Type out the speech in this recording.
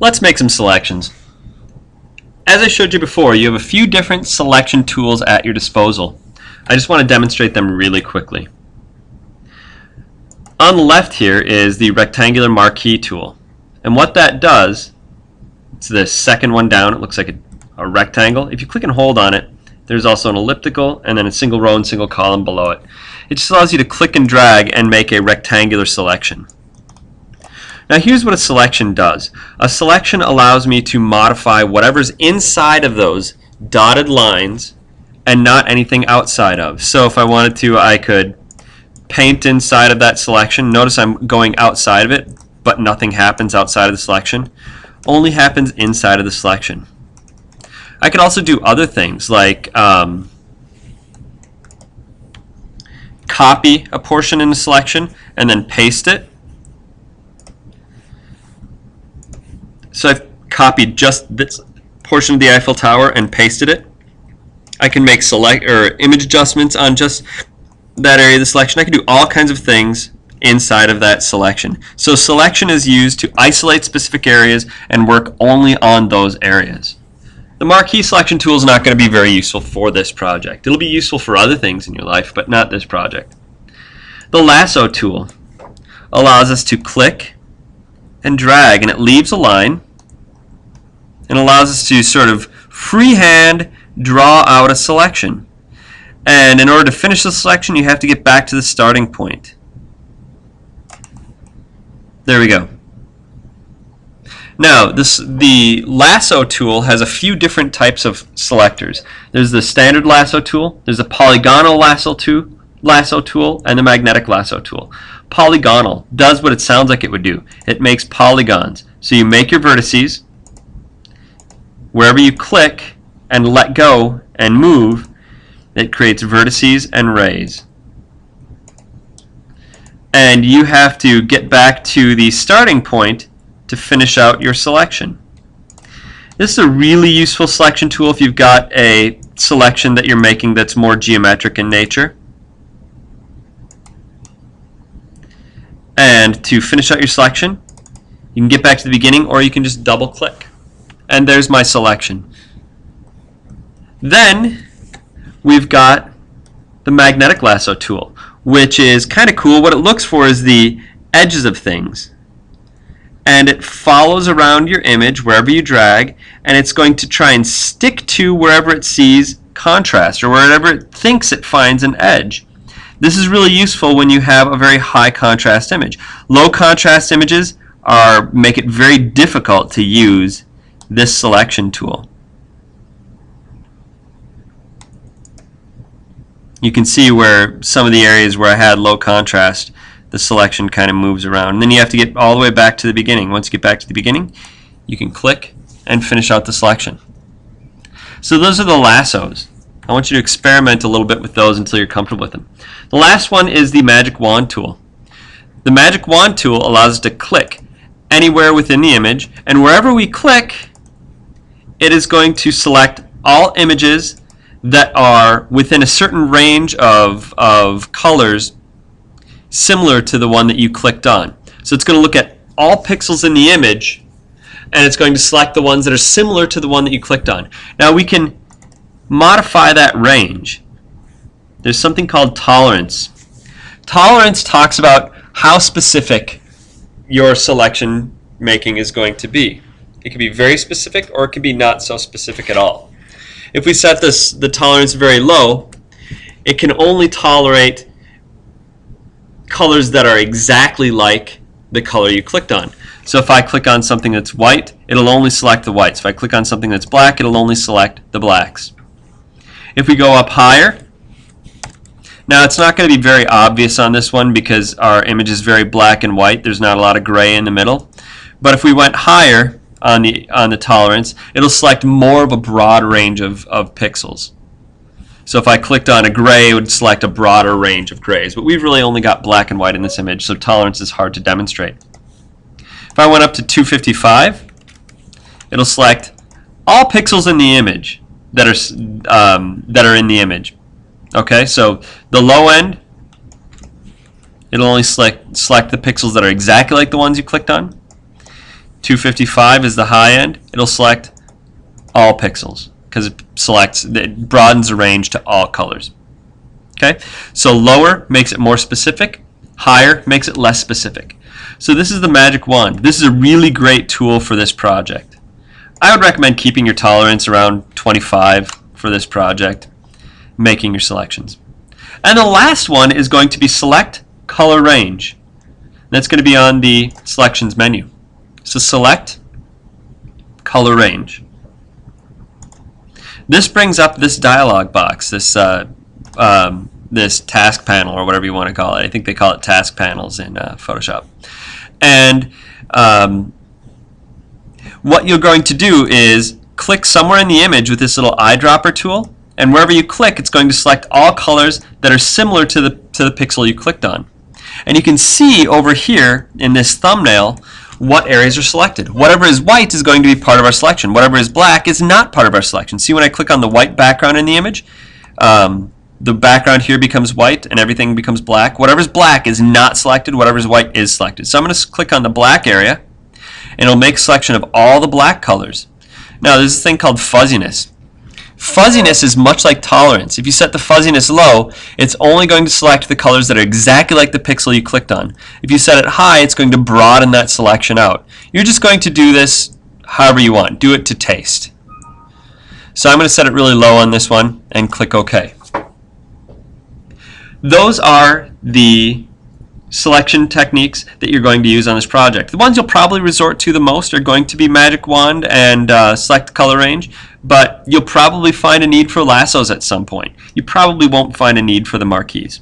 Let's make some selections. As I showed you before, you have a few different selection tools at your disposal. I just want to demonstrate them really quickly. On the left here is the rectangular marquee tool. And what that does, it's the second one down, it looks like a rectangle. If you click and hold on it, there's also an elliptical and then a single row and single column below it. It just allows you to click and drag and make a rectangular selection. Now here's what a selection does. A selection allows me to modify whatever's inside of those dotted lines and not anything outside of. So if I wanted to, I could paint inside of that selection. Notice I'm going outside of it, but nothing happens outside of the selection. Only happens inside of the selection. I could also do other things like copy a portion in the selection and then paste it. So I've copied just this portion of the Eiffel Tower and pasted it. I can make image adjustments on just that area of the selection. I can do all kinds of things inside of that selection. So selection is used to isolate specific areas and work only on those areas. The Marquee Selection tool is not going to be very useful for this project. It'll be useful for other things in your life, but not this project. The Lasso tool allows us to click and drag, and it leaves a line and allows us to sort of freehand draw out a selection. And in order to finish the selection, you have to get back to the starting point. There we go. Now, the Lasso tool has a few different types of selectors. There's the standard Lasso tool, there's a polygonal Lasso tool, and the magnetic Lasso tool. Polygonal does what it sounds like it would do. It makes polygons. So you make your vertices. Wherever you click and let go and move, it creates vertices and rays. And you have to get back to the starting point to finish out your selection. This is a really useful selection tool if you've got a selection that you're making that's more geometric in nature. And to finish out your selection, you can get back to the beginning, or you can just double click. And there's my selection. Then we've got the magnetic Lasso tool, which is kind of cool. What it looks for is the edges of things. And it follows around your image wherever you drag, and it's going to try and stick to wherever it sees contrast or wherever it thinks it finds an edge. This is really useful when you have a very high contrast image. Low contrast images make it very difficult to use this selection tool. You can see where some of the areas where I had low contrast, the selection kind of moves around. And then you have to get all the way back to the beginning. Once you get back to the beginning, you can click and finish out the selection. So those are the lassos. I want you to experiment a little bit with those until you're comfortable with them. The last one is the Magic Wand tool. The Magic Wand tool allows us to click anywhere within the image, and wherever we click, it is going to select all images that are within a certain range of colors similar to the one that you clicked on. So it's going to look at all pixels in the image, and it's going to select the ones that are similar to the one that you clicked on. Now we can modify that range. There's something called tolerance. Tolerance talks about how specific your selection making is going to be. It can be very specific, or it can be not so specific at all. If we set the tolerance very low, it can only tolerate colors that are exactly like the color you clicked on. So if I click on something that's white, it'll only select the whites. If I click on something that's black, it'll only select the blacks. If we go up higher, now it's not going to be very obvious on this one because our image is very black and white. There's not a lot of gray in the middle. But if we went higher on the tolerance, it'll select more of a broad range of pixels. So if I clicked on a gray, it would select a broader range of grays. But we've really only got black and white in this image, so tolerance is hard to demonstrate. If I went up to 255, it'll select all pixels in the image that are in the image. Okay, so the low end, it'll only select the pixels that are exactly like the ones you clicked on. 255 is the high end. It'll select all pixels because it broadens the range to all colors. Okay, so lower makes it more specific, higher makes it less specific. So this is the magic wand. This is a really great tool for this project. I would recommend keeping your tolerance around 25 for this project, making your selections. And the last one is going to be select color range. That's going to be on the selections menu. So select color range. This brings up this dialog box, this this task panel, or whatever you want to call it. I think they call it task panels in Photoshop. And what you're going to do is click somewhere in the image with this little eyedropper tool, and wherever you click, it's going to select all colors that are similar to the pixel you clicked on. And you can see over here in this thumbnail what areas are selected. Whatever is white is going to be part of our selection. Whatever is black is not part of our selection. See, when I click on the white background in the image, the background here becomes white and everything becomes black. Whatever's black is not selected. Whatever's white is selected. So I'm going to click on the black area, and it'll make selection of all the black colors. Now, there's this thing called fuzziness. Fuzziness is much like tolerance. If you set the fuzziness low, it's only going to select the colors that are exactly like the pixel you clicked on. If you set it high, it's going to broaden that selection out. You're just going to do this however you want. Do it to taste. So I'm going to set it really low on this one and click OK. Those are the selection techniques that you're going to use on this project. The ones you'll probably resort to the most are going to be magic wand and select color range, but you'll probably find a need for lassos at some point. You probably won't find a need for the marquees.